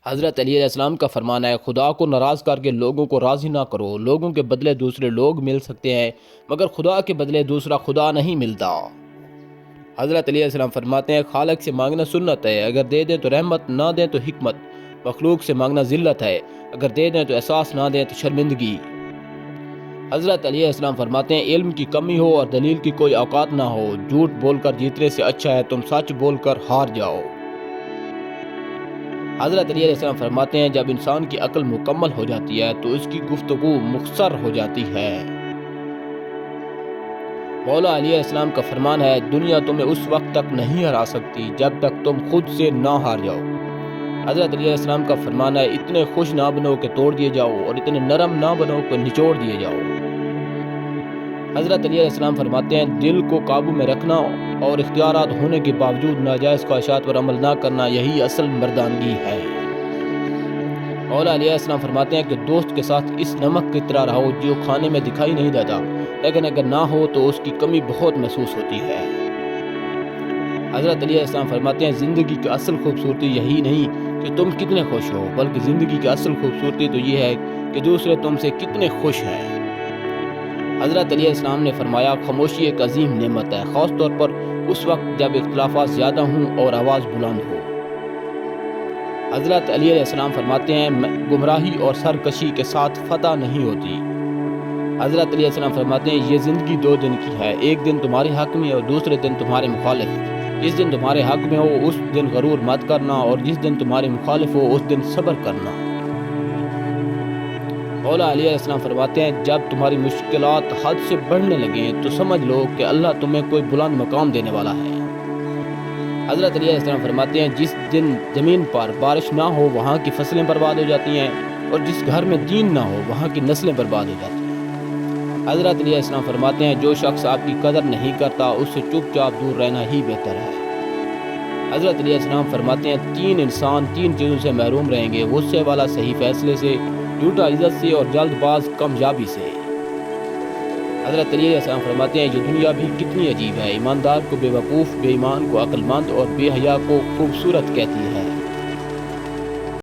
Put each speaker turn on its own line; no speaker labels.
حضرت علی علیہ السلام کا فرمان ہے، خدا کو ناراض کر کے لوگوں کو راضی نہ کرو۔ لوگوں کے بدلے دوسرے لوگ مل سکتے ہیں مگر خدا کے بدلے دوسرا خدا نہیں ملتا۔ حضرت علی علیہ السلام فرماتے ہیں، خالق سے مانگنا سنت ہے، اگر دے دیں تو رحمت، نہ دیں تو حکمت۔ مخلوق سے مانگنا ذلت ہے، اگر دے دیں تو احساس، نہ دیں تو شرمندگی۔ حضرت علی علیہ السلام فرماتے ہیں، علم کی کمی ہو اور دلیل کی کوئی اوقات نہ ہو، جھوٹ بول کر جیتنے سے اچھا ہے تم سچ بول کر ہار جاؤ۔ حضرت علی علیہ السلام فرماتے ہیں، جب انسان کی عقل مکمل ہو جاتی ہے تو اس کی گفتگو مختصر ہو جاتی ہے۔ مولا علی علیہ السلام کا فرمان ہے، دنیا تمہیں اس وقت تک نہیں ہرا سکتی جب تک تم خود سے نہ ہار جاؤ۔ حضرت علی علیہ السلام کا فرمان ہے، اتنے خوش نہ بنو کہ توڑ دیے جاؤ اور اتنے نرم نہ بنو کہ نچوڑ دیے جاؤ۔ حضرت علی علیہ السلام فرماتے ہیں، دل کو قابو میں رکھنا اور اختیارات ہونے کے باوجود ناجائز خواہشات پر عمل نہ کرنا، یہی اصل مردانگی ہے۔ مولا علیہ السلام فرماتے ہیں کہ دوست کے ساتھ اس نمک کی طرح رہو جو کھانے میں دکھائی نہیں دیتا لیکن اگر نہ ہو تو اس کی کمی بہت محسوس ہوتی ہے۔ حضرت علی علیہ السلام فرماتے ہیں، زندگی کی اصل خوبصورتی یہی نہیں کہ تم کتنے خوش ہو، بلکہ زندگی کی اصل خوبصورتی تو یہ ہے کہ دوسرے تم سے کتنے خوش ہیں۔ حضرت علی علیہ السلام نے فرمایا، خاموشی ایک عظیم نعمت ہے، خاص طور پر اس وقت جب اختلافات زیادہ ہوں اور آواز بلند ہو۔ حضرت علی علیہ السلام فرماتے ہیں، گمراہی اور سرکشی کے ساتھ فتح نہیں ہوتی۔ حضرت علی علیہ السلام فرماتے ہیں، یہ زندگی 2 دن کی ہے، ایک دن تمہارے حق میں اور دوسرے دن تمہارے مخالف۔ جس دن تمہارے حق میں ہو اس دن غرور مت کرنا اور جس دن تمہارے مخالف ہو اس دن صبر کرنا۔ مولا علی علیہ السلام فرماتے ہیں، جب تمہاری مشکلات حد سے بڑھنے لگیں تو سمجھ لو کہ اللہ تمہیں کوئی بلند مقام دینے والا ہے۔ حضرت علی علیہ السلام فرماتے ہیں، جس دن زمین پر بارش نہ ہو وہاں کی فصلیں برباد ہو جاتی ہیں اور جس گھر میں دین نہ ہو وہاں کی نسلیں برباد ہو جاتی ہیں۔ حضرت علی علیہ السلام فرماتے ہیں، جو شخص آپ کی قدر نہیں کرتا اس سے چپ چاپ دور رہنا ہی بہتر ہے۔ حضرت علی علیہ السلام فرماتے ہیں، 3 انسان 3 چیزوں سے محروم رہیں گے، غصے والا صحیح فیصلے سے، جھوٹا عزت سے اور جلد باز کامیابی سے۔ حضرت علی علیہ السلام فرماتے ہیں، یہ دنیا بھی کتنی عجیب ہے، ایماندار کو بے وقوف، بے ایمان کو عقل مند اور بے حیا کو خوبصورت کہتی ہے۔